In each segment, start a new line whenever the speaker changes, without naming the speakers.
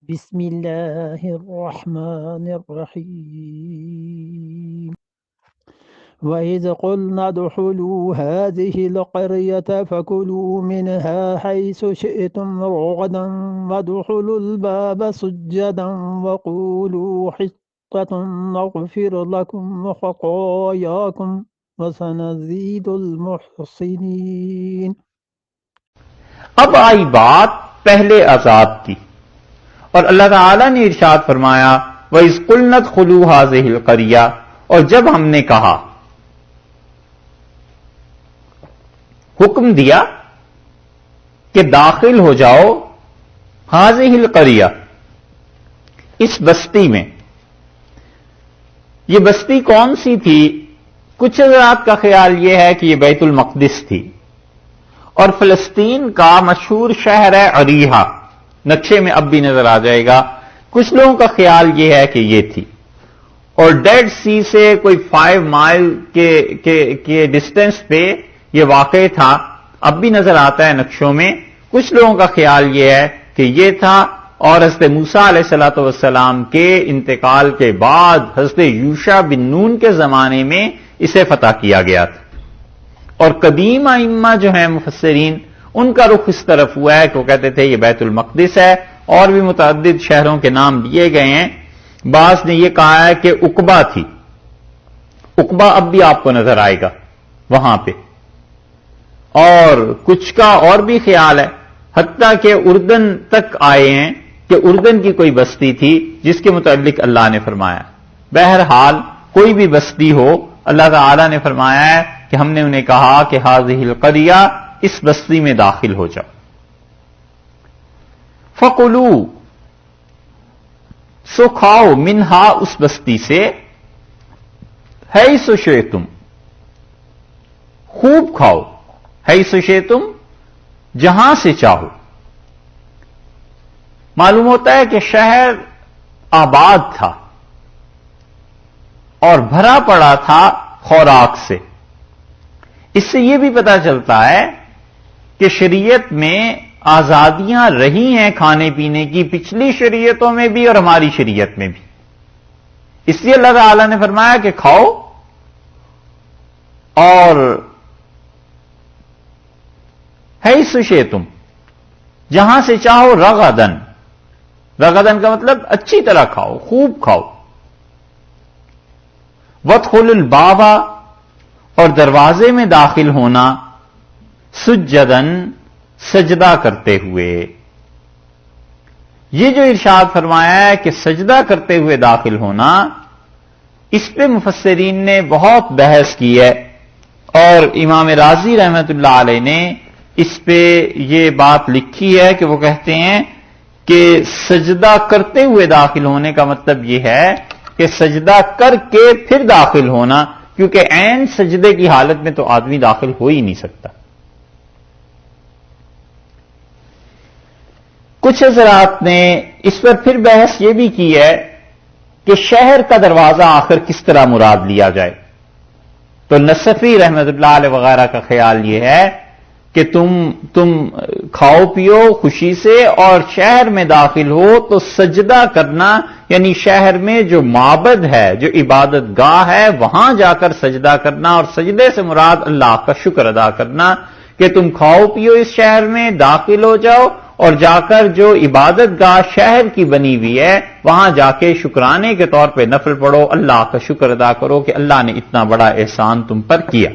بسم الله الرحمن الرحيم وإذ قلنا ادخلوا هذه القرية فكلوا منها حيث شئتم رغدا وادخلوا الباب سجدا وقولوا حطة نغفر لكم خطاياكم وسنزيد المحسنين۔
اب آئی بات پہلے عذاب کی، اور اللہ تعالیٰ نے ارشاد فرمایا وَإِذْ قُلْنَا ادْخُلُوا هَٰذِهِ الْقَرْيَةَ، اور جب ہم نے کہا، حکم دیا کہ داخل ہو جاؤ هَٰذِهِ الْقَرْيَةَ، اس بستی میں۔ یہ بستی کون سی تھی؟ کچھ حضرات کا خیال یہ ہے کہ یہ بیت المقدس تھی، اور فلسطین کا مشہور شہر ہے عریحہ، نقشے میں اب بھی نظر آ جائے گا۔ کچھ لوگوں کا خیال یہ ہے کہ یہ تھی، اور ڈیڈ سی سے کوئی 5 مائل کے ڈسٹینس پہ یہ واقع تھا، اب بھی نظر آتا ہے نقشوں میں۔ کچھ لوگوں کا خیال یہ ہے کہ یہ تھا، اور حضرت موسیٰ علیہ السلام کے انتقال کے بعد حضرت یوشع بن نون کے زمانے میں اسے فتح کیا گیا تھا۔ اور قدیم ائمہ جو ہیں مفسرین، ان کا رخ اس طرف ہوا ہے کہ وہ کہتے تھے یہ بیت المقدس ہے، اور بھی متعدد شہروں کے نام دیے گئے ہیں۔ بعض نے یہ کہا ہے کہ عقبہ تھی، عقبہ اب بھی آپ کو نظر آئے گا وہاں پہ، اور کچھ کا اور بھی خیال ہے، حتیٰ کہ اردن تک آئے ہیں کہ اردن کی کوئی بستی تھی جس کے متعلق اللہ نے فرمایا۔ بہرحال کوئی بھی بستی ہو، اللہ تعالی نے فرمایا ہے کہ ہم نے انہیں کہا کہ ہذہ القریہ، اس بستی میں داخل ہو جاؤ۔ فَقُلُوا، سو کھاؤ، منہا، اس بستی سے، حیث شئتم، خوب کھاؤ، حیث شئتم، جہاں سے چاہو۔ معلوم ہوتا ہے کہ شہر آباد تھا اور بھرا پڑا تھا خوراک سے۔ اس سے یہ بھی پتہ چلتا ہے کہ شریعت میں آزادیاں رہی ہیں کھانے پینے کی، پچھلی شریعتوں میں بھی اور ہماری شریعت میں بھی۔ اس لیے اللہ تعالی نے فرمایا کہ کھاؤ، اور حیث شئتم، جہاں سے چاہو، رغدن، رغدن کا مطلب اچھی طرح کھاؤ، خوب کھاؤ۔ وادخلوا الباب، اور دروازے میں داخل ہونا، سجدن، سجدہ کرتے ہوئے۔ یہ جو ارشاد فرمایا ہے کہ سجدہ کرتے ہوئے داخل ہونا، اس پہ مفسرین نے بہت بحث کی ہے، اور امام رازی رحمت اللہ علیہ نے اس پہ یہ بات لکھی ہے کہ وہ کہتے ہیں کہ سجدہ کرتے ہوئے داخل ہونے کا مطلب یہ ہے کہ سجدہ کر کے پھر داخل ہونا، کیونکہ عین سجدے کی حالت میں تو آدمی داخل ہو ہی نہیں سکتا۔ کچھ حضرات نے اس پر پھر بحث یہ بھی کی ہے کہ شہر کا دروازہ آخر کس طرح مراد لیا جائے۔ تو نصفی رحمت اللہ علیہ وغیرہ کا خیال یہ ہے کہ تم کھاؤ پیو خوشی سے، اور شہر میں داخل ہو تو سجدہ کرنا، یعنی شہر میں جو معبد ہے، جو عبادت گاہ ہے، وہاں جا کر سجدہ کرنا، اور سجدے سے مراد اللہ کا شکر ادا کرنا کہ تم کھاؤ پیو اس شہر میں، داخل ہو جاؤ، اور جا کر جو عبادت گاہ شہر کی بنی ہوئی ہے وہاں جا کے شکرانے کے طور پہ نفل پڑھو، اللہ کا شکر ادا کرو کہ اللہ نے اتنا بڑا احسان تم پر کیا۔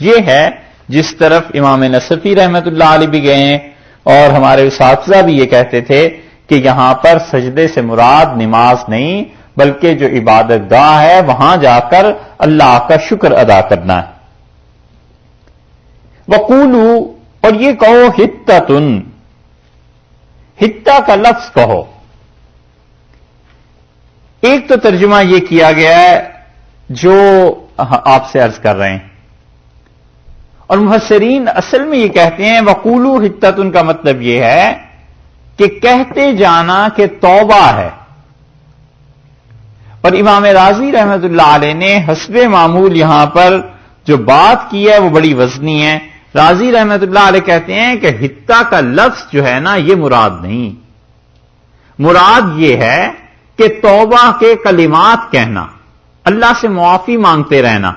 یہ ہے جس طرف امام نصفی رحمت اللہ علیہ بھی گئے ہیں، اور ہمارے اساتذہ بھی یہ کہتے تھے کہ یہاں پر سجدے سے مراد نماز نہیں، بلکہ جو عبادت گاہ ہے وہاں جا کر اللہ کا شکر ادا کرنا ہے۔ وقولوا، اور یہ کہو، حطۃ، حطہ کا لفظ کہو۔ ایک تو ترجمہ یہ کیا گیا ہے جو آپ سے عرض کر رہے ہیں، اور مفسرین اصل میں یہ کہتے ہیں وقولوا حطۃ کا مطلب یہ ہے کہ کہتے جانا کہ توبہ ہے۔ اور امام رازی رحمت اللہ علیہ نے حسب معمول یہاں پر جو بات کی ہے وہ بڑی وزنی ہے۔ رازی رحمت اللہ علیہ کہتے ہیں کہ حطہ کا لفظ جو ہے نا یہ مراد نہیں، مراد یہ ہے کہ توبہ کے کلمات کہنا، اللہ سے معافی مانگتے رہنا.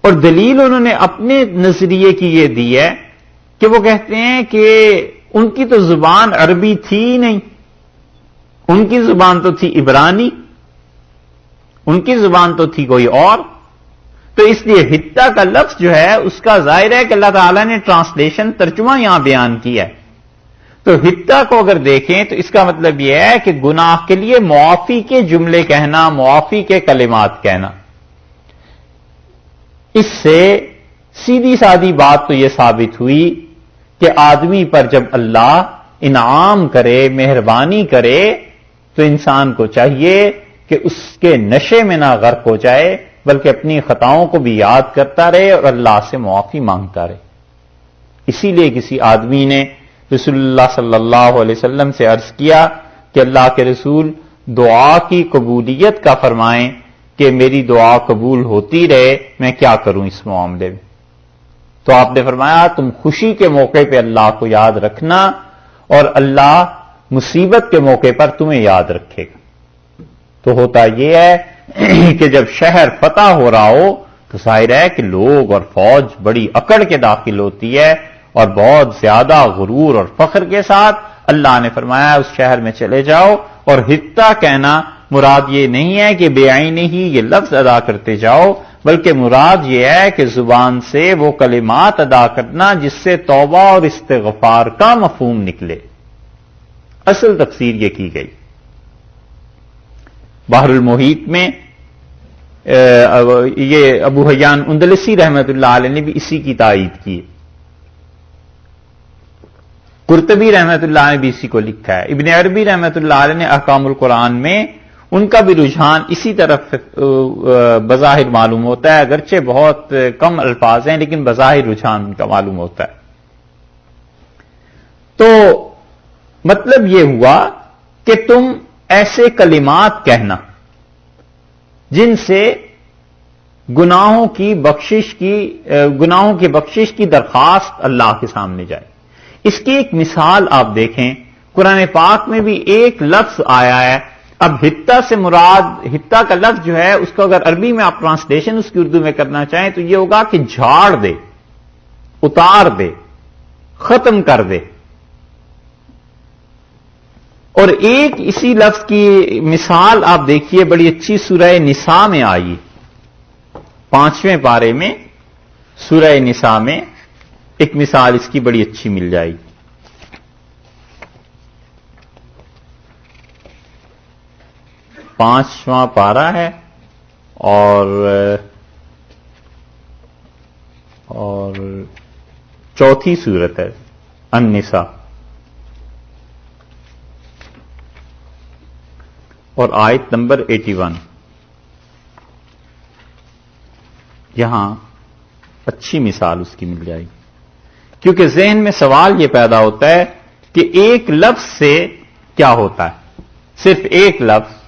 اور دلیل انہوں نے اپنے نظریے کی یہ دی ہے کہ وہ کہتے ہیں کہ ان کی تو زبان عربی تھی ہی نہیں، ان کی زبان تو تھی عبرانی، ان کی زبان تو تھی کوئی اور. تو اس لیے حتہ کا لفظ جو ہے اس کا ظاہر ہے کہ اللہ تعالیٰ نے ٹرانسلیشن ترجمہ یہاں بیان کیا ہے. تو حتہ کو اگر دیکھیں تو اس کا مطلب یہ ہے کہ گناہ کے لیے معافی کے جملے کہنا، معافی کے کلمات کہنا. اس سے سیدھی سادی بات تو یہ ثابت ہوئی کہ آدمی پر جب اللہ انعام کرے، مہربانی کرے، تو انسان کو چاہیے کہ اس کے نشے میں نہ غرق ہو جائے، بلکہ اپنی خطاؤں کو بھی یاد کرتا رہے اور اللہ سے معافی مانگتا رہے. اسی لیے کسی آدمی نے رسول اللہ صلی اللہ علیہ وسلم سے عرض کیا کہ اللہ کے رسول دعا کی قبولیت کا فرمائیں کہ میری دعا قبول ہوتی رہے، میں کیا کروں اس معاملے میں؟ تو آپ نے فرمایا تم خوشی کے موقع پہ اللہ کو یاد رکھنا اور اللہ مصیبت کے موقع پر تمہیں یاد رکھے گا. تو ہوتا یہ ہے کہ جب شہر فتح ہو رہا ہو تو ظاہر ہے کہ لوگ اور فوج بڑی اکڑ کے داخل ہوتی ہے اور بہت زیادہ غرور اور فخر کے ساتھ. اللہ نے فرمایا اس شہر میں چلے جاؤ، اور حتہ کہنا مراد یہ نہیں ہے کہ بے عینی ہی یہ لفظ ادا کرتے جاؤ، بلکہ مراد یہ ہے کہ زبان سے وہ کلمات ادا کرنا جس سے توبہ اور استغفار کا مفہوم نکلے. اصل تفسیر یہ کی گئی. بحر المحیط میں یہ ابو حیان اندلسی رحمت اللہ علیہ نے بھی اسی کی تائید کی. قرطبی رحمت اللہ نے بھی اسی کو لکھا ہے. ابن عربی رحمت اللہ علیہ نے احکام القرآن میں ان کا بھی رجحان اسی طرف بظاہر معلوم ہوتا ہے، اگرچہ بہت کم الفاظ ہیں لیکن بظاہر رجحان ان کا معلوم ہوتا ہے. تو مطلب یہ ہوا کہ تم ایسے کلمات کہنا جن سے گناہوں کی بخشش کی درخواست اللہ کے سامنے جائے. اس کی ایک مثال آپ دیکھیں، قرآن پاک میں بھی ایک لفظ آیا ہے. اب حتہ سے مراد، حتہ کا لفظ جو ہے اس کو اگر عربی میں آپ ٹرانسلیشن اس کی اردو میں کرنا چاہیں تو یہ ہوگا کہ جھاڑ دے، اتار دے، ختم کر دے. اور ایک اسی لفظ کی مثال آپ دیکھیے بڑی اچھی سورہ نساء میں آئی، 5ویں پارے میں سورہ نساء میں ایک مثال اس کی بڑی اچھی مل جائے گی. 5واں پارہ ہے اور 4تھی سورت ہے النساء، اور آیت نمبر 81. یہاں اچھی مثال اس کی مل جائے گی، کیونکہ ذہن میں سوال یہ پیدا ہوتا ہے کہ ایک لفظ سے کیا ہوتا ہے. صرف ایک لفظ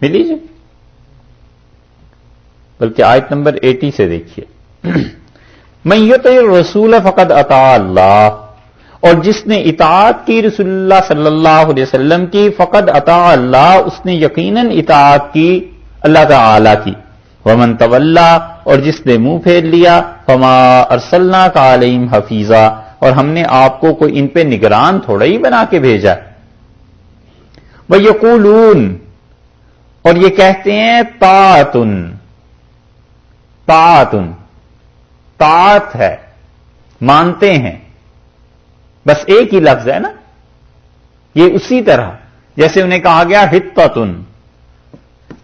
ملی جی، بلکہ آیت نمبر 80 سے دیکھیے. من یطع الرسول فقد اطاع اللہ، اور جس نے اطاعت کی رسول اللہ صلی اللہ علیہ وسلم کی، فقد اطاع اللہ، اس نے یقیناً اطاعت کی اللہ تعالی کی. ومن تولا، اور جس نے منہ پھیر لیا، فما ارسلناک علیہم حفیظا، اور ہم نے آپ کو کوئی ان پہ نگران تھوڑا ہی بنا کے بھیجا. ویقولون، اور یہ کہتے ہیں طاعتن، طاعتن، طاعت ہے، مانتے ہیں. بس ایک ہی لفظ ہے نا، یہ اسی طرح جیسے انہیں کہا گیا حتتن،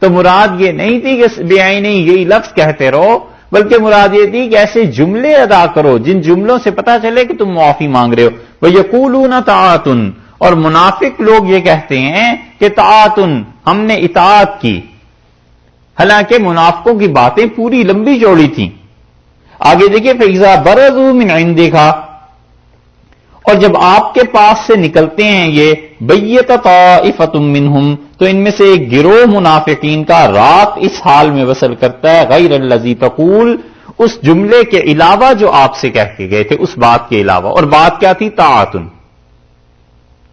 تو مراد یہ نہیں تھی کہ بے عینی یہی لفظ کہتے رہو، بلکہ مراد یہ تھی کہ ایسے جملے ادا کرو جن جملوں سے پتہ چلے کہ تم معافی مانگ رہے ہو. وَيَقُولُونَ طَاعَةٌ، اور منافق لوگ یہ کہتے ہیں کہ طاعتن، ہم نے اطاعت کی. حالانکہ منافقوں کی باتیں پوری لمبی چوڑی تھیں. آگے دیکھیے فَإِذَا بَرَزُوا مِنْ عِنْدِكَ، اور جب آپ کے پاس سے نکلتے ہیں یہ بَيَّتَ طَائِفَةٌ مِّنْهُمْ، تو ان میں سے ایک گروہ منافقین کا رات اس حال میں وصل کرتا ہے غیر الذی تقول، اس جملے کے علاوہ جو آپ سے کہہ کے گئے تھے اس بات کے علاوہ، اور بات کیا تھی؟ طاعتن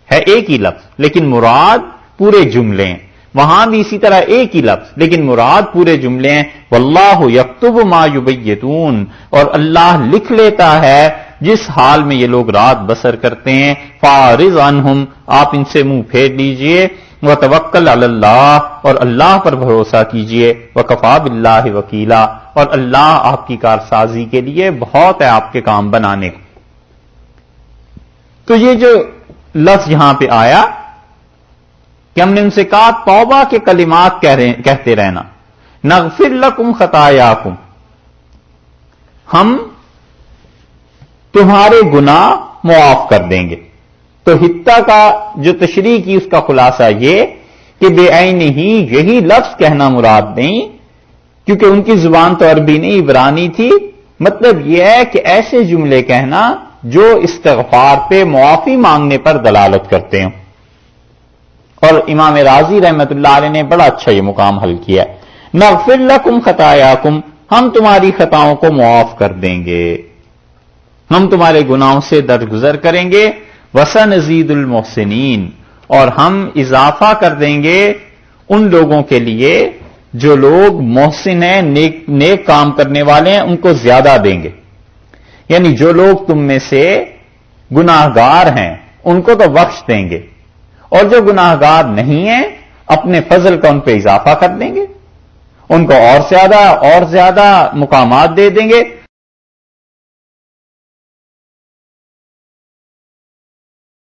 ہے ایک ہی لفظ لیکن مراد پورے جملے ہیں، وہاں بھی اسی طرح ایک ہی لفظ لیکن مراد پورے جملے ہیں۔ واللہ یکتب ما یبیتون، اور اللہ لکھ لیتا ہے جس حال میں یہ لوگ رات بسر کرتے ہیں۔ فاعرض عنہم، آپ ان سے منہ پھیر لیجئے۔ وتوکل علی اللہ، اور اللہ پر بھروسہ کیجئے۔ وکفی باللہ وکیلا، اور اللہ آپ کی کارسازی کے لیے بہت ہے آپ کے کام بنانے کو۔ تو یہ جو لفظ یہاں پہ آیا کہ ہم نے ان سے کہا توبہ کے کلمات کہتے رہنا، نغفر لکم خطایاکم، ہم تمہارے گناہ معاف کر دیں گے۔ تو حتہ کا جو تشریح کی اس کا خلاصہ یہ کہ بے عین ہی یہی لفظ کہنا مراد نہیں، کیونکہ ان کی زبان تو عربی نہیں عبرانی تھی، مطلب یہ ہے کہ ایسے جملے کہنا جو استغفار پہ معافی مانگنے پر دلالت کرتے ہیں۔ اور امام رازی رحمت اللہ علیہ نے بڑا اچھا یہ مقام حل کیا ہے، نغفر لکم خطایاکم، ہم تمہاری خطاؤں کو معاف کر دیں گے، ہم تمہارے گناہوں سے درگزر کریں گے۔ وسنزید المحسنین، اور ہم اضافہ کر دیں گے ان لوگوں کے لیے جو لوگ محسن ہیں، نیک کام کرنے والے ہیں، ان کو زیادہ دیں گے۔ یعنی جو لوگ تم میں سے گناہگار ہیں ان کو تو بخش دیں گے، اور جو گناہگار نہیں ہیں اپنے فضل کا ان پہ اضافہ کر دیں گے، ان کو اور زیادہ مقامات دے دیں گے۔